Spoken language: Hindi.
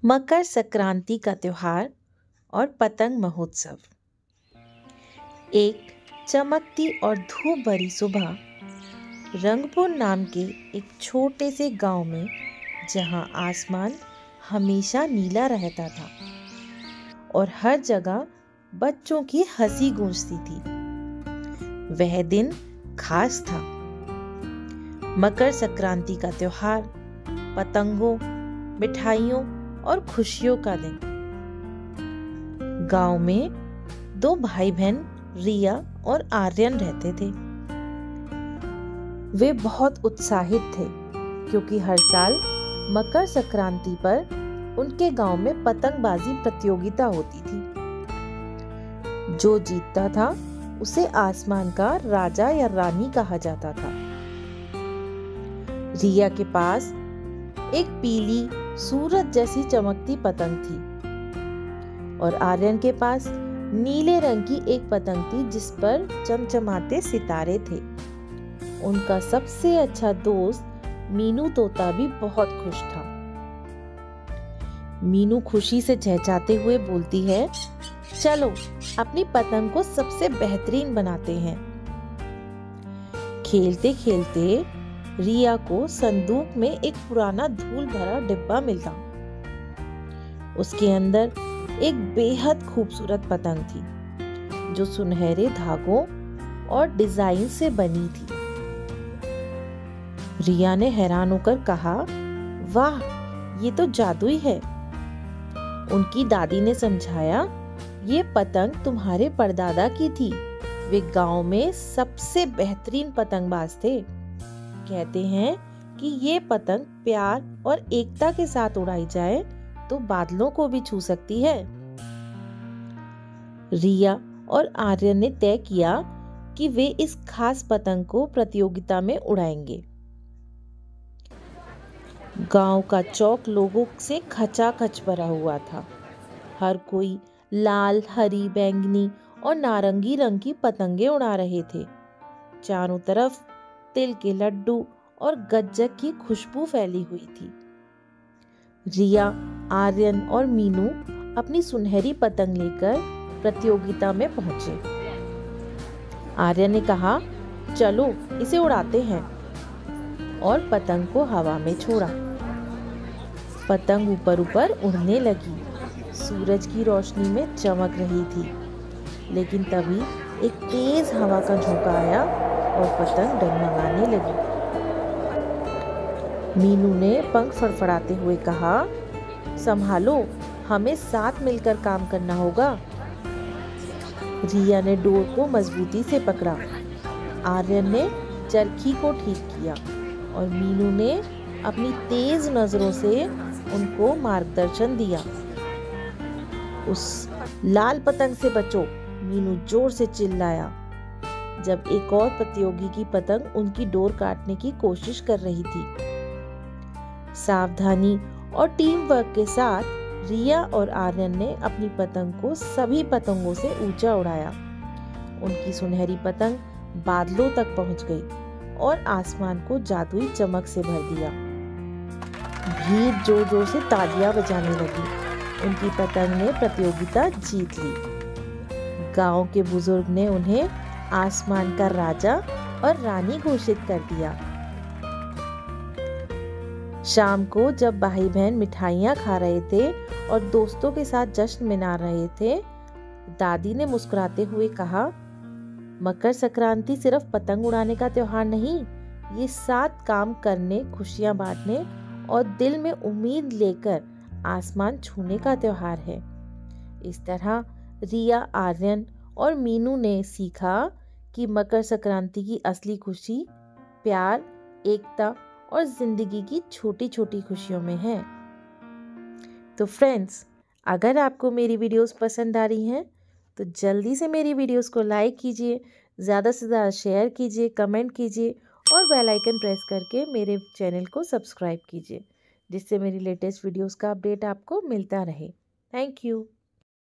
मकर संक्रांति का त्योहार और पतंग महोत्सव। एक चमकती और धूप भरी सुबह रंगपुर नाम के एक छोटे से गांव में, जहां आसमान हमेशा नीला रहता था और हर जगह बच्चों की हंसी गूंजती थी, वह दिन खास था। मकर संक्रांति का त्योहार, पतंगों, मिठाइयों और खुशियों का दिन। गांव में दो भाई बहन रिया और आर्यन रहते थे। वे बहुत उत्साहित थे क्योंकि हर साल मकर संक्रांति पर उनके गांव में पतंगबाजी प्रतियोगिता होती थी। जो जीतता था उसे आसमान का राजा या रानी कहा जाता था। रिया के पास एक पीली सूरज जैसी चमकती पतंग थी और आर्यन के पास नीले रंग की एक पतंग थी जिस पर चमचमाते सितारे थे। उनका सबसे अच्छा दोस्त मीनू तोता भी बहुत खुश था। मीनू खुशी से चहचहाते हुए बोलती है, चलो अपनी पतंग को सबसे बेहतरीन बनाते हैं। खेलते खेलते रिया को संदूक में एक पुराना धूल भरा डिब्बा मिला। उसके अंदर एक बेहद खूबसूरत पतंग थी जो सुनहरे धागों और डिजाइन से बनी थी। रिया ने हैरान होकर कहा, वाह, ये तो जादुई है। उनकी दादी ने समझाया, ये पतंग तुम्हारे परदादा की थी। वे गांव में सबसे बेहतरीन पतंगबाज थे। कहते हैं कि ये पतंग प्यार और एकता के साथ उड़ाई जाए तो बादलों को भी छू सकती है। रिया और आर्यन ने तय किया कि वे इस खास पतंग को प्रतियोगिता में उड़ाएंगे। गांव का चौक लोगों से खचाखच भरा हुआ था। हर कोई लाल, हरी, बैंगनी और नारंगी रंग की पतंगे उड़ा रहे थे। चारों तरफ तिल के लड्डू और गज्जक की खुशबू फैली हुई थी। रिया, आर्यन और मीनू अपनी सुनहरी पतंग लेकर प्रतियोगिता में पहुंचे। आर्यन ने कहा, चलो इसे उड़ाते हैं, और पतंग को हवा में छोड़ा। पतंग ऊपर ऊपर उड़ने लगी, सूरज की रोशनी में चमक रही थी। लेकिन तभी एक तेज हवा का झोंका आया और पतंग डगमगाने लगी। मीनू ने पंख फड़फड़ाते हुए कहा, संभालो, हमें साथ मिलकर काम करना होगा। रिया ने डोर को मजबूती से पकड़ा, आर्यन ने चरखी को ठीक किया और मीनू ने अपनी तेज नजरों से उनको मार्गदर्शन दिया। उस लाल पतंग से बचो, मीनू जोर से चिल्लाया जब एक और प्रतियोगी की पतंग उनकी डोर काटने की कोशिश कर रही थी। सावधानी और टीम वर्क के साथ रिया और आर्यन ने अपनी पतंग को सभी पतंगों से ऊंचा उड़ाया। उनकी सुनहरी पतंग बादलों तक पहुंच गई और आसमान को जादुई चमक से भर दिया। भीड़ जोर जोर से तालियां बजाने लगी। उनकी पतंग ने प्रतियोगिता जीत ली। गांव के बुजुर्ग ने उन्हें आसमान का राजा और रानी घोषित कर दिया। शाम को जब भाई बहन मिठाइयाँ खा रहे थे और दोस्तों के साथ जश्न मना रहे थे, दादी ने मुस्कुराते हुए कहा, मकर संक्रांति सिर्फ पतंग उड़ाने का त्योहार नहीं, ये साथ काम करने, खुशियाँ बांटने और दिल में उम्मीद लेकर आसमान छूने का त्योहार है। इस तरह रिया, आर्यन और मीनू ने सीखा कि मकर संक्रांति की असली खुशी प्यार, एकता और जिंदगी की छोटी छोटी खुशियों में है। तो फ्रेंड्स, अगर आपको मेरी वीडियोस पसंद आ रही हैं तो जल्दी से मेरी वीडियोस को लाइक कीजिए, ज़्यादा से ज़्यादा शेयर कीजिए, कमेंट कीजिए और बेल आइकन प्रेस करके मेरे चैनल को सब्सक्राइब कीजिए, जिससे मेरी लेटेस्ट वीडियोस का अपडेट आपको मिलता रहे। Thank you.